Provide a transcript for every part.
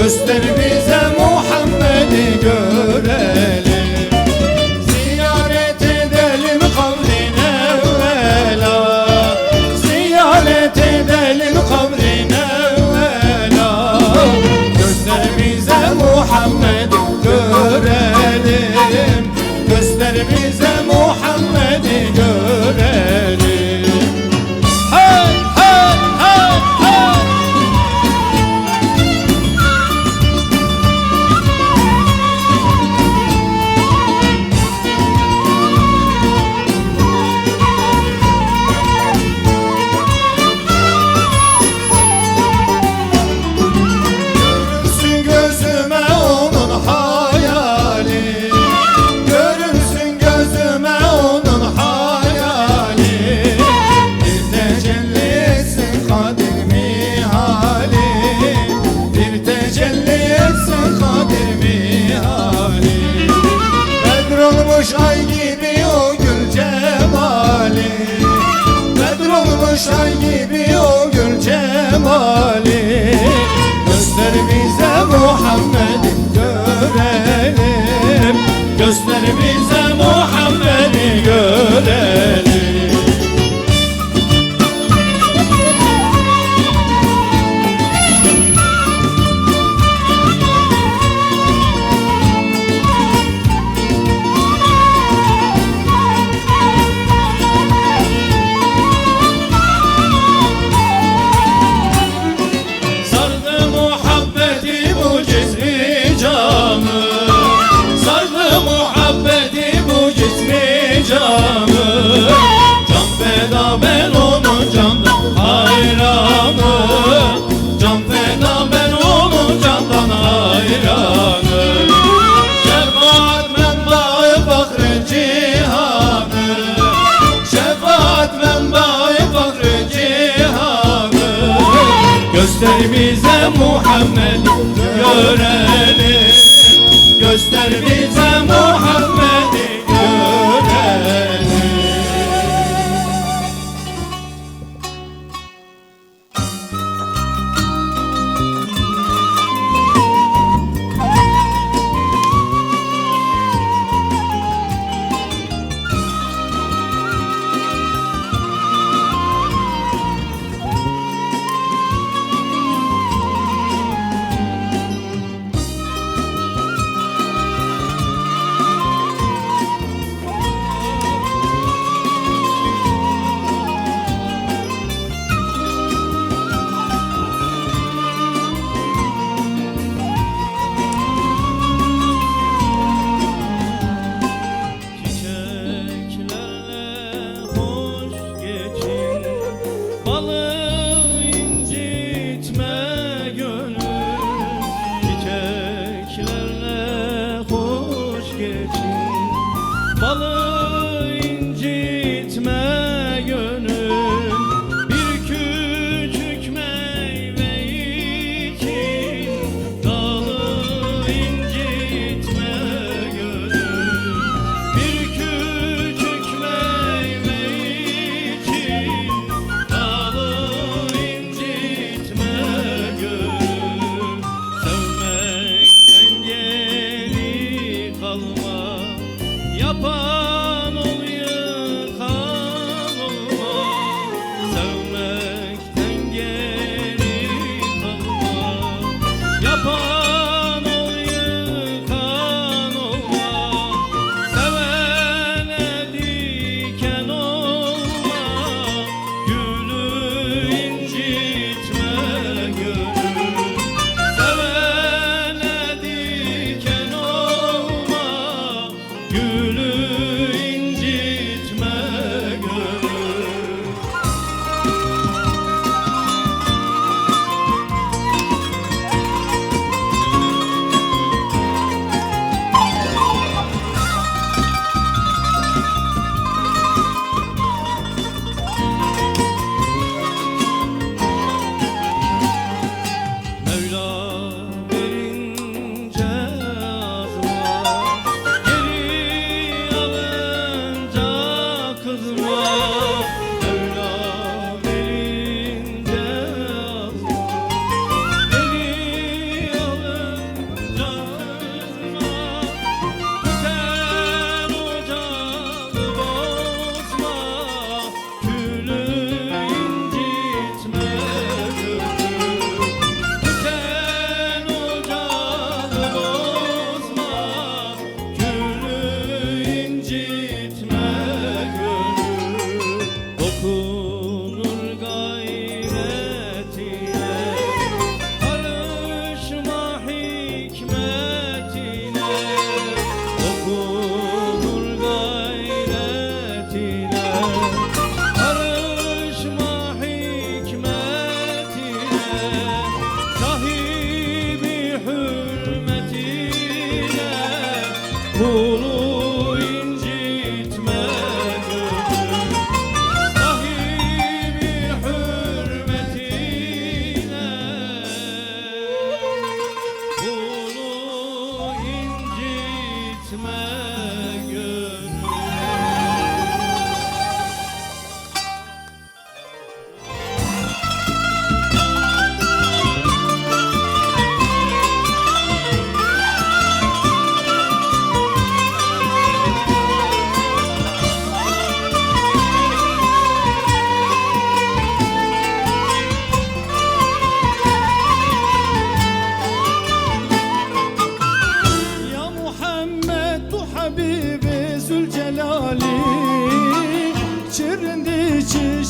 göster bize Muhammed'i görelim. Ziyaret edelim kavrin evvela, ziyaret edelim kavrin evvela. Göster bize Muhammed'i görelim, göster bize Muhammed'i görelim. Hey hey hey hey. Görünsün gözüme onun hayali, görünsün gözüme onun hayali. Bir tecelli etsin kadir mihali, bir tecelli etsin kadir mihali. Bedr olmuş ay gibi o gül cemali, bedr olmuş ay gibi o gül cemali. Göster bize Muhammed'i görelim, göster bize Muhammed'i görelim. Sardı muhabbeti bu cismi camı, sardı muhabbeti bu cismi camı. Can feda ben onun candan hayranı, can feda ben onun candan hayranı. Şefaat menbaı fakhri cihanı, şefaat menbaı fakhri cihanı. Göster bize Muhammed'i görelim, göster bize Muhammed'i görelim.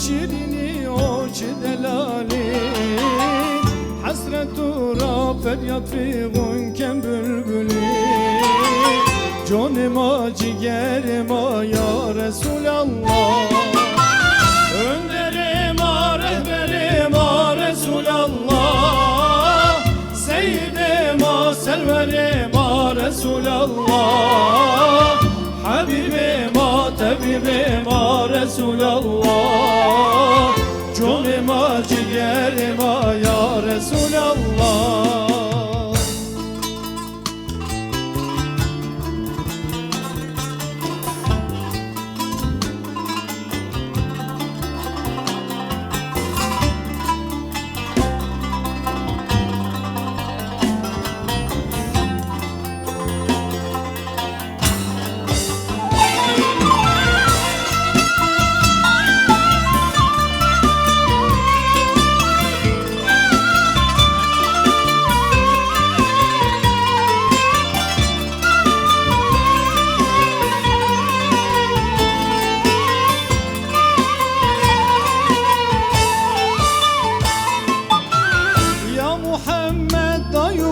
şirini o delali Hasretu ra feryat fiğun bülbülü Canıma ciğerime ya Resulallah Önderime rehberime Resulallah Seyyidime serverime Resulallah Habibime tabibime Resulallah Canıma ciğerime ya Resulallah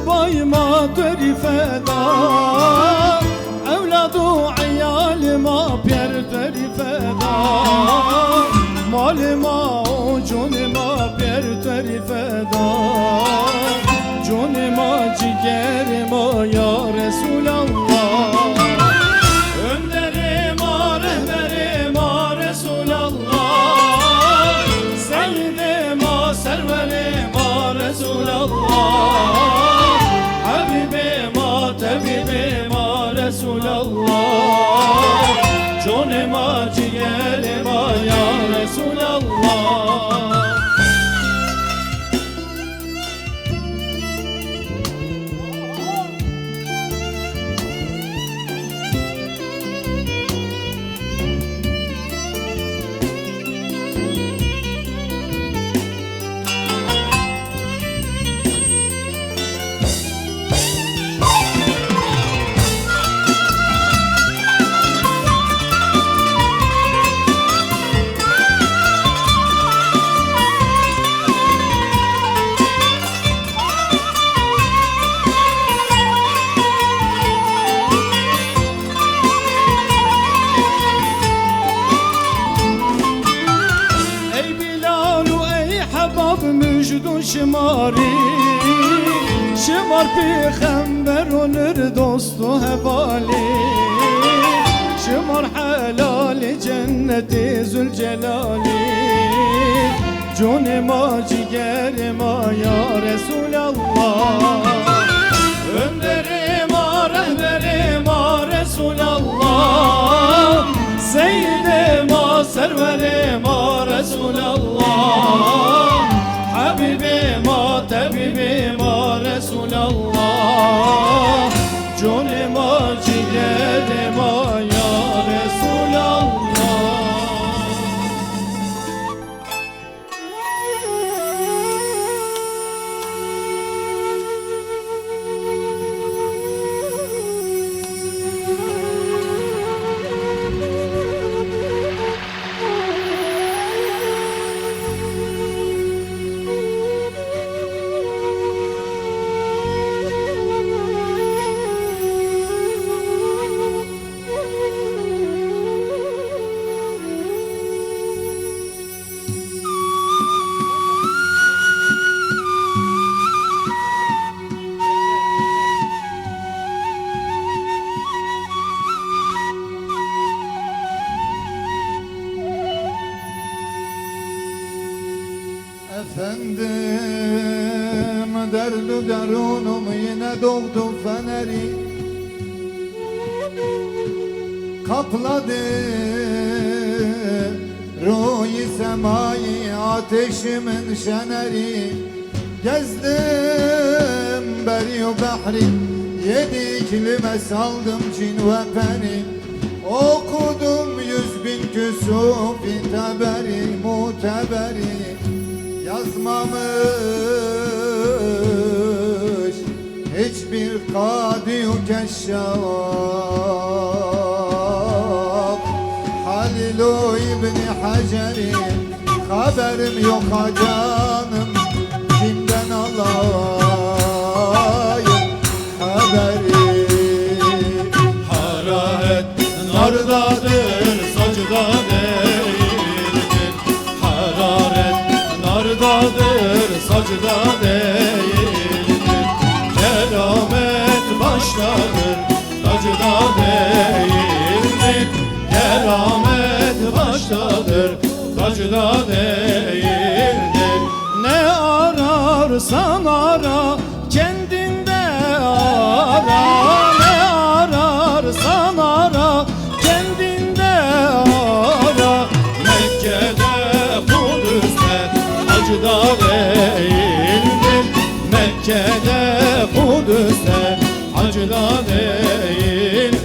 bayma töri feda Evladu iyalima pier töri feda Malima o canıma pier töri feda Canıma ciğerime ya Resulallah Önderime rehberime Resulallah Seyyidime serverime Resulallah Tabibime Resulallah Canıma ciğerime ya Resulallah müjdun şımari Şımar peygamber onur dostu hevali Şımar helali cenneti zülcelali Canıma ciğerime ya Resulallah Önderime rehberime Resulallah Seyyidime serverime Resulallah Habibime tabibime Resulallah Canıma ciğerime ya Resulallah Efendim derlü derunum yine doğdu feneri Kapladı ruh-i semayı ateşimin şeneri Gezdim beri-u behri 7 iklime saldım cin ve peri Okudum 100.000 küsuf-i teberi muteberi Yazmamış hiçbir kadi-u keşşaf Halil-u İbni Hacer'i haberim yok ha canım, kimden alayım haberi? Hararet nardadır, sacda değildir. Hararet nardadır, sacda değildir. Keramet baştadır, tacda değildir. Keramet baştadır, tacda değildir. Ne ararsan ara, kendinde ara. Ne ararsan ara, kendinde ara. Mekke'de Kudüs'te hacda değildir. Mekke'de Kudüs'te hacda değildir.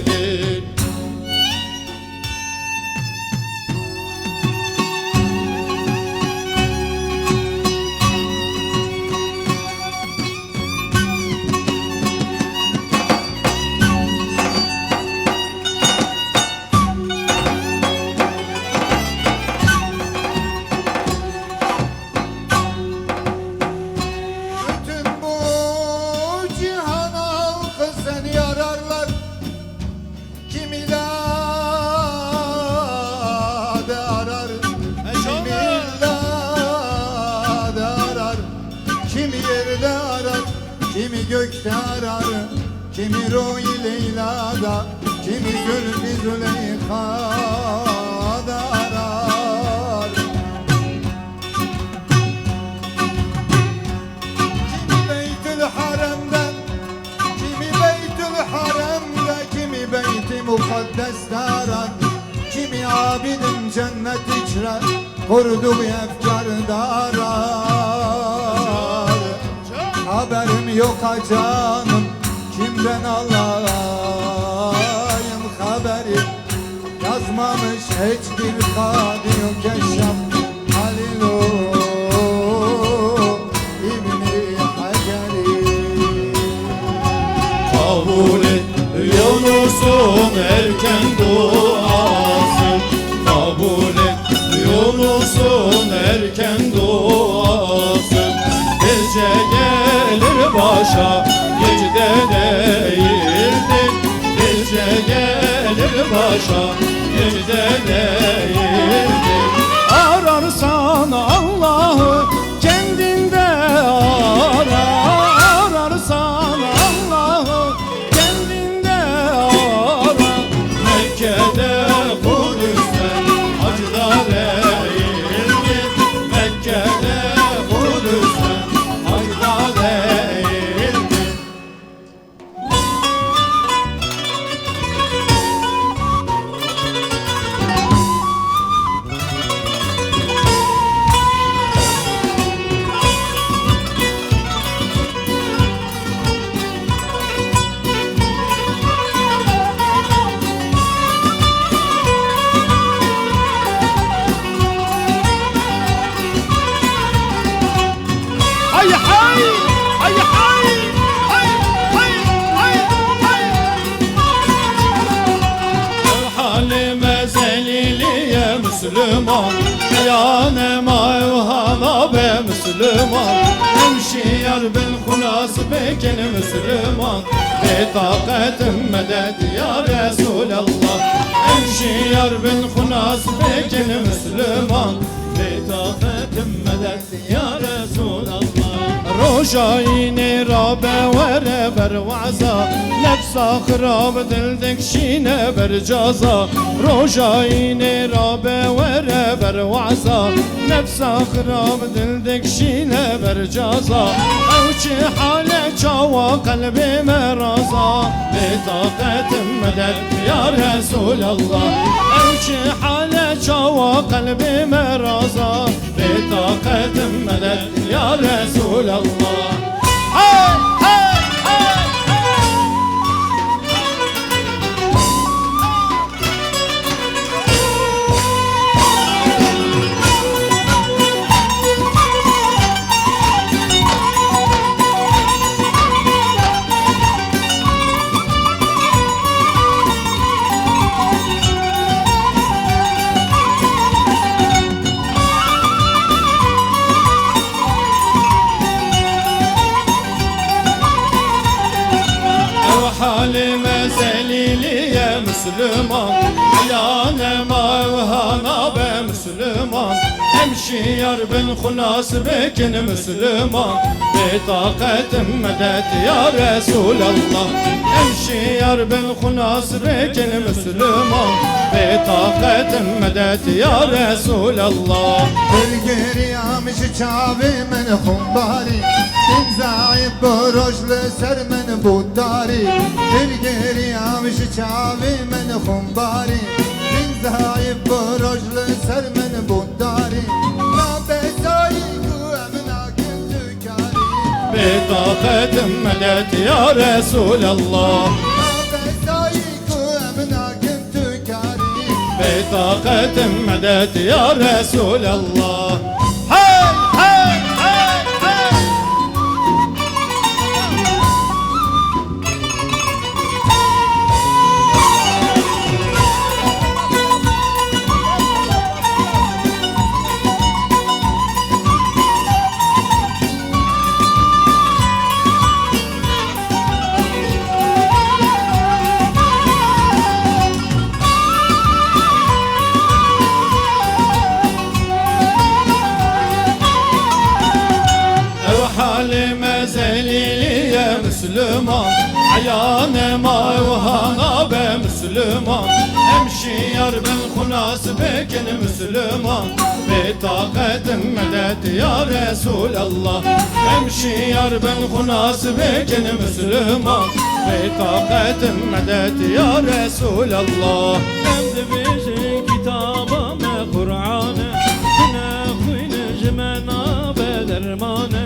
Bütün bu cihan halkı seni ararlar, kimiyle de arar, kimiyle de arar, kimi yerde arar, kimi gökte arar, kimi Ruh-i Leyla'da, kimi Zülfü Züleykha'da arar. Kimi Beytül Harem'den, kimi Beytül Harem'de, kimi Beyt-i Mukaddes'te arar, kimi abidin cennet içre kurduğu efkarda arar. Haberim yok ha canım, kimden alayım haberi? Yazmamış hiçbir kadir keşaf Halilu İbni Haceri. Kabul et Yunus'un erken duası. Kabul et Yunus'un erken duası. Gece gelir başa, gecede değildir. Gece gelir başa, gecede değildir. Ararsan Allah'ı, kendinde ara. Ararsan Allah'ı, kendinde ara. Mekke'de Kudüs'te hacda değildir. Mekke'de Kudüs'te hacda değildir. Hay hay, hay hay, hay hay, hay hay. Halime zeliliye Müslüman, ya nema evhana be Müslüman. Hemşiyar bin hunas bekin Müslüman, betakatim medet ya Resulallah. Hemşiyar bin hunas bekin Müslüman, betakatim medet ya Resulallah. روشايني رابع وربر وعزا نفسا خراب دلدك شينا برجازا روشايني رابع وربر وعزا نفسا خراب دلدك شينا برجازا اوشي حالك جوا قلبي مرازا بطاقة مدد يا رسول الله اوشي حالك جوا قلبي مرازا بطاقة مدد يا رسول الله. Hey, hey, hey, hey. Müslüman Yani mevhana be Müslüman Hemşiyar bin Hunas bekin Müslüman Bitaketim medet ya Resulallah Hemşiyar bin Hunas bekin Müslüman Bitaketim medet ya Resulallah Bergeriyamış çavi men humbari Imzayı borojlu ser men buddari Bergeriyamış çavi men humbari Imzayı borojlu ser men buddari Nabesayı kuemna küntükari Bitaketim medet ya Resulallah Nabesayı kuemna küntükari Bitaketim medet ya Resulallah Hey hey hey hey Halime zeliliye Müslüman Ayane mevhana be Müslüman Hemşiyar bin Hunas bekin Müslüman Bitaketim medet ya Resulallah Hemşiyar bin Hunas bekin Müslüman Bitaketim medet ya Resulallah Emdi bizi kitabame Kur'an'e Hüne kuyne cimena bedermane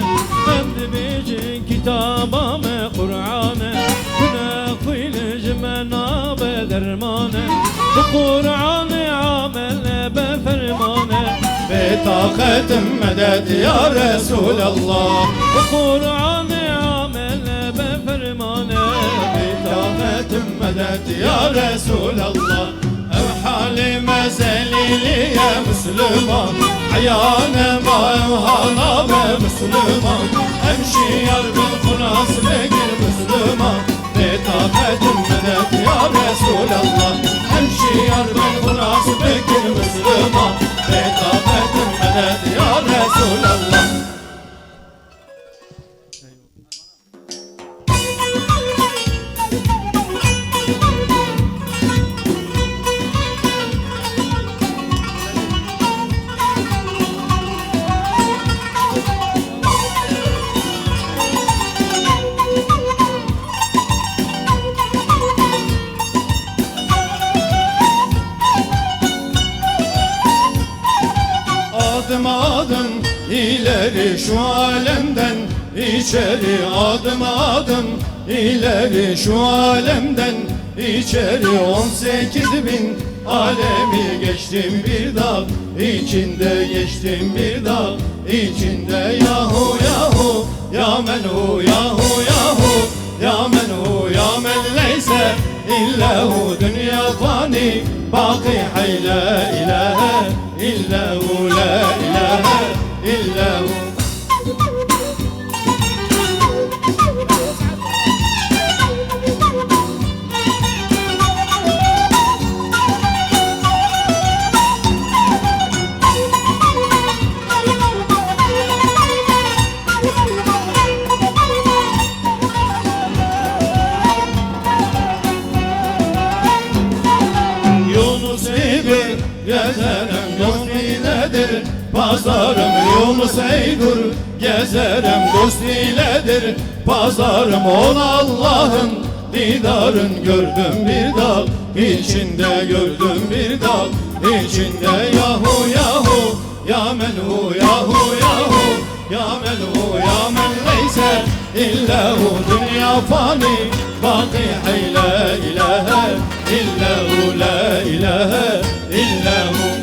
Emdi bizi kitabame Kur'an'e Hüne kuyne cimena bedermane Bu Kur'an'ı amelle befermane Bitaketim medet ya Resulallah Bu Kur'an'ı amelle befermane Bitaketim medet ya Resulallah Halime zeliliye Müslüman Ayane mevhana be Müslüman Hemşiyar bin Hunas bekir Müslüman Bitaketim medet ya Resulallah Hemşiyar bin Hunas bekir Müslüman Bitaketim medet ya Resulallah Adım adım ileri şu alemden içeri Adım adım ileri şu alemden içeri 18 bin alemi geçtim bir dağ içinde geçtim bir dağ içinde Yahu yahu ya menhu yahu yahu ya menhu ya men leyse illahu dünya fani baki hay la ilahe illahu la ilahe illahu Yunus gibi gezerim dost iledir pazarım Yunus dur gezerim dost iledir pazarım On Allah'ın didarın gördüm bir dağ içinde gördüm bir dağ içinde Yahu yahu ya menhu yahu yahu ya menhu ya men leyse illahu dünya fani baki hay la ilahe illahu la ilahe illahu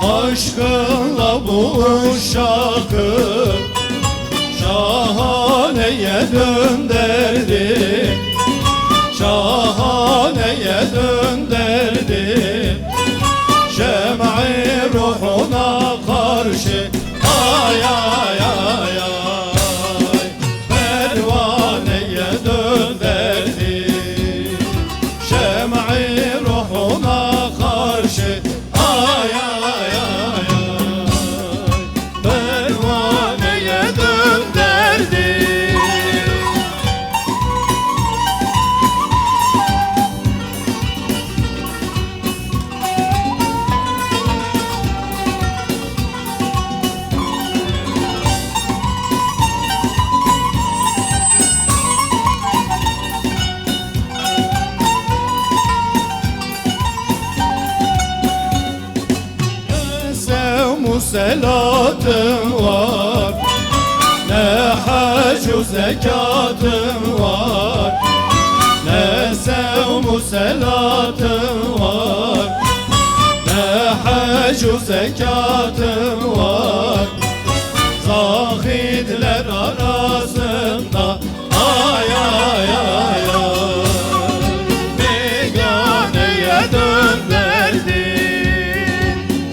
Aşkınla bu uşakı şahaneye dönderdi, şahaneye dönderdi. Şem'i ruhuna karşı ay ay ay ay, pervaneye dönderdi. Şem'i ruhuna karşı ay ay ay ay, pervaneye dönderdi. Selatın var, ne hac zekatın var, ne sevmu selatın var, ne hac zekatın var. Zahidler arasında ay ay ay ay, beganeye dönderdin.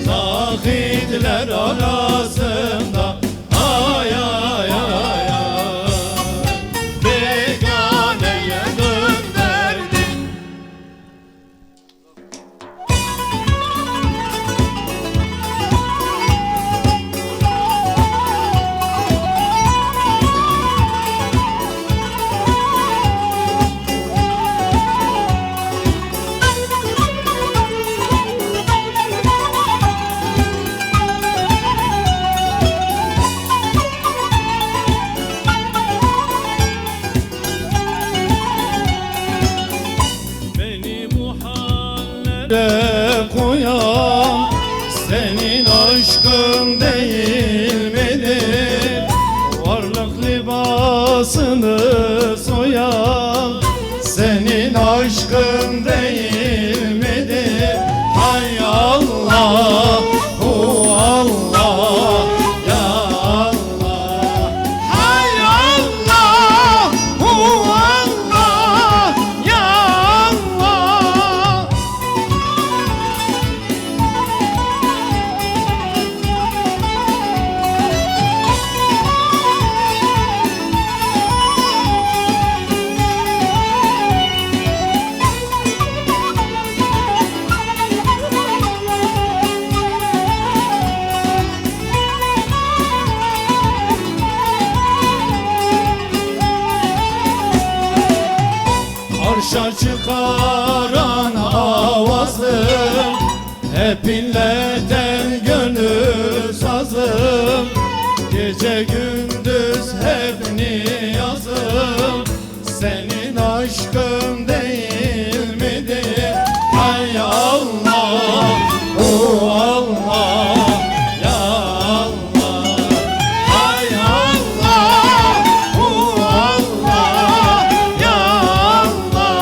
Zahidler arasında ay ay ay ay, beganeye dönderdin. Koyan senin aşkın değil midir? Varlık libasını soyan senin aşkın değil midir? Hay Allah, hu Allah, ya Allah. Hay Allah, hu Allah, ya Allah. Arşa çıkaran avazım, hep inleten gönül sazım. Gece gündüz hep niyazım, senin aşkın değil midir? Hay Allah, hu Allah, ya Allah. Hay Allah, hu Allah, ya Allah.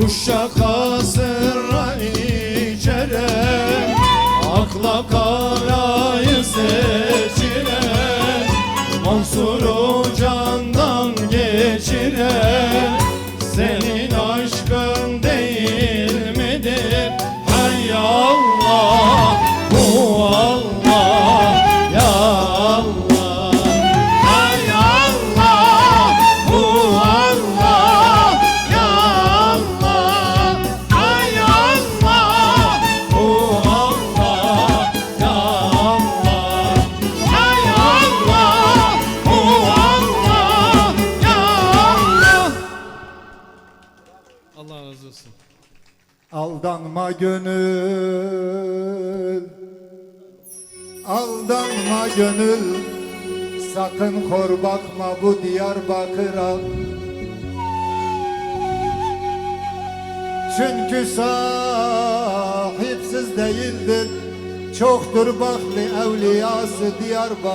Uşak asırra içeren, akla karayı seçiren, Mansur'u candan geçiren senin aşkın değil midir? Hay Allah, hu Allah, ya Allah. Hay Allah, hu Allah, ya Allah. Hay Allah, hu Allah, ya Allah. Hay Allah, hu Allah, ya Allah. Allah razı olsun. Aldanma gönül, aldanma gönül. Sakın hor bakma bu Diyarbakır'a. Çünkü sahipsiz değildir. Çoktur baklı evliyası Diyarbakır'ın.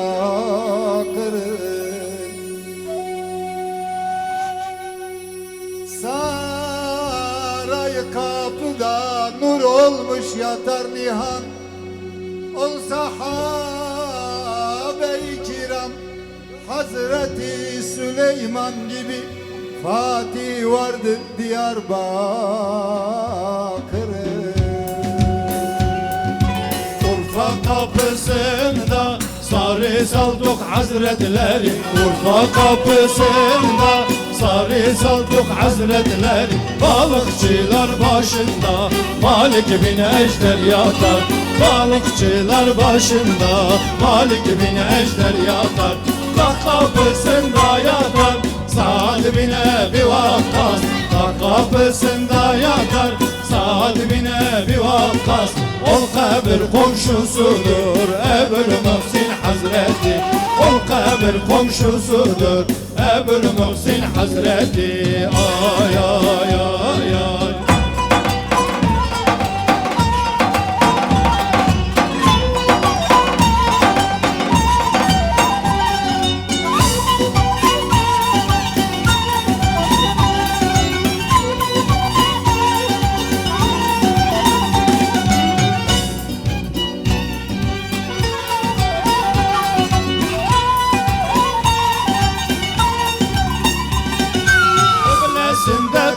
Saray kapıda nur olmuş yatar nihan. Ol sahabe-i kiram, Hazreti Süleyman gibi Fatih vardır Diyarbakır'ın. Urfa kapısında sarı saldık hazretleri, Urfa kapısında sarı saldık hazretleri. Balıkçılar başında Malik bin Ejder yatar, balıkçılar başında Malik bin Ejder yatar. Kah kapısında yatar Sa'd bin Ebi Vakkas, kah kapısında yatar Sa'd bin Ebi Vakkas. Ol kabir komşusudur Ebul Muhsin Hazreti, ol kabir komşusudur Ebul Muhsin Hazreti. Ay ay ay ay.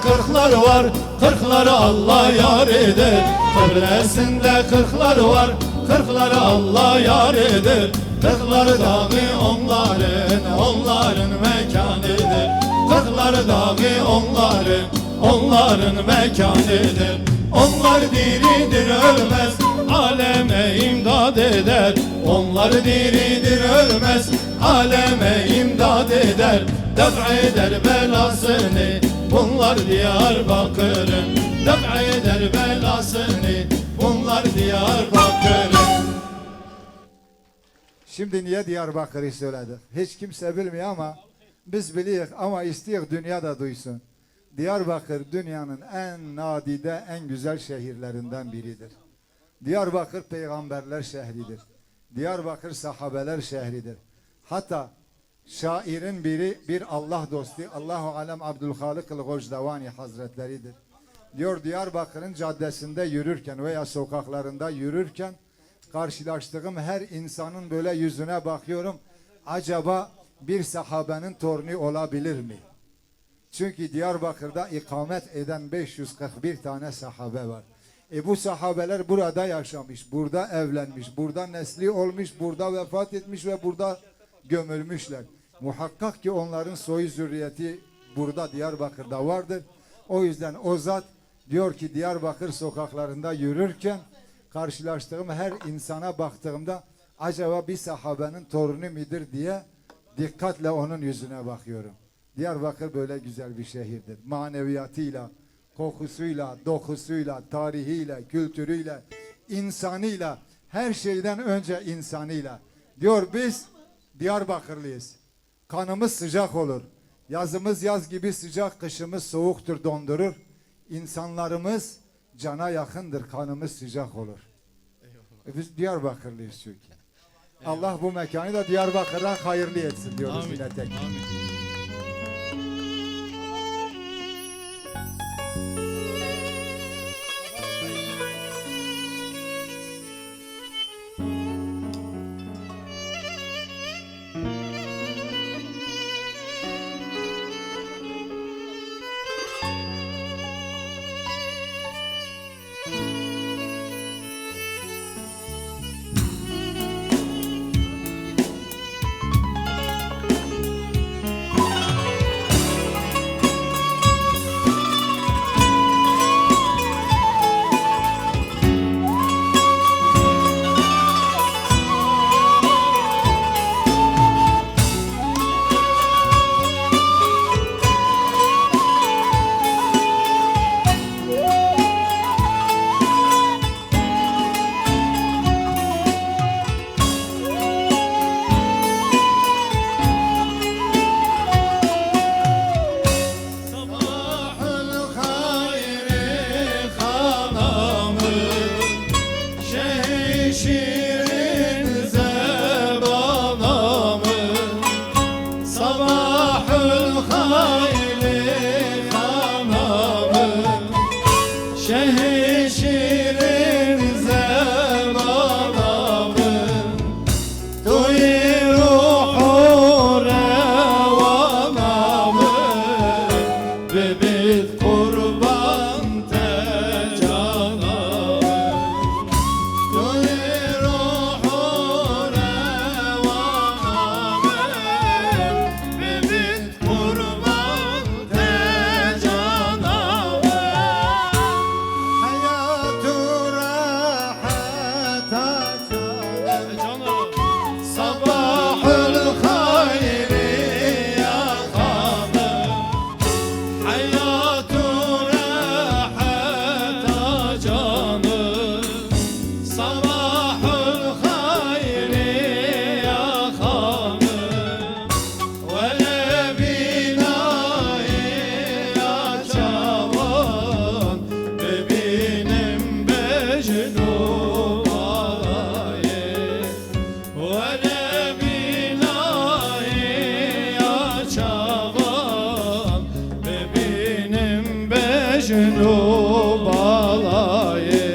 Kırklar var, kırkları Allah yar eder. Kıblesinde kırklar var, kırkları Allah yar eder. Kırklar dağı onların mekanıdır. Kırklar dağı onların mekanıdır. Onlar diridir ölmez, aleme imdad eder. Onlar diridir ölmez, aleme imdad eder. Def eder belasını bunlar Diyarbakır'ın, def eder belasını bunlar Diyarbakır'ın. Şimdi niye Diyarbakır'ı söyledik? Hiç kimse bilmiyor ama biz biliyoruz, ama istiyoruz dünya da duysun. Diyarbakır dünyanın en nadide, en güzel şehirlerinden biridir. Diyarbakır peygamberler şehridir. Diyarbakır sahabeler şehridir. Hatta şairin biri bir Allah dostu, Allahu alem Abdülhalik el-Gocdevani Hazretleridir. Diyor, Diyarbakır'ın caddesinde yürürken veya sokaklarında yürürken karşılaştığım her insanın böyle yüzüne bakıyorum. Acaba bir sahabenin torunu olabilir mi? Çünkü Diyarbakır'da ikamet eden 541 tane sahabe var. Bu sahabeler burada yaşamış, burada evlenmiş, burada nesli olmuş, burada vefat etmiş ve burada gömülmüşler. Muhakkak ki onların soyu zürriyeti burada Diyarbakır'da vardır. O yüzden o zat diyor ki Diyarbakır sokaklarında yürürken karşılaştığım her insana baktığımda acaba bir sahabenin torunu midir diye dikkatle onun yüzüne bakıyorum. Diyarbakır böyle güzel bir şehirdir. Maneviyatıyla, kokusuyla, dokusuyla, tarihiyle, kültürüyle, insanıyla, her şeyden önce insanıyla. Diyor biz Diyarbakırlıyız. Kanımız sıcak olur. Yazımız yaz gibi sıcak, kışımız soğuktur, dondurur. İnsanlarımız cana yakındır, kanımız sıcak olur. Biz Diyarbakırlıyız çünkü. Allah bu mekanı da Diyarbakır'dan hayırlı etsin diyoruz yine tek. Amin. Mecnun balayı Vele bilahi açağım Bebinim Mecnun balayı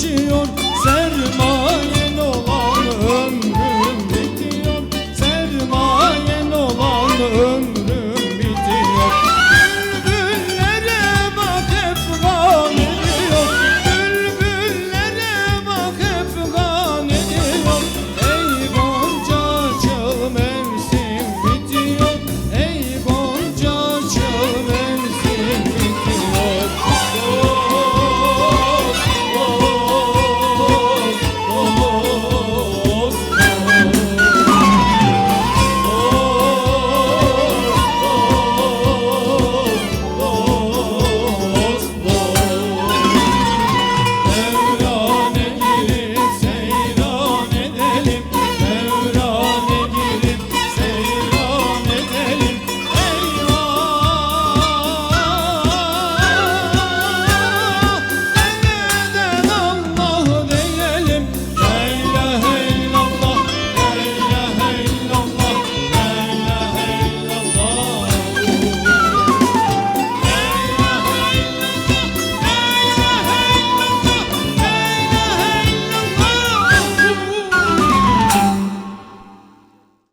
geçiyor sermaye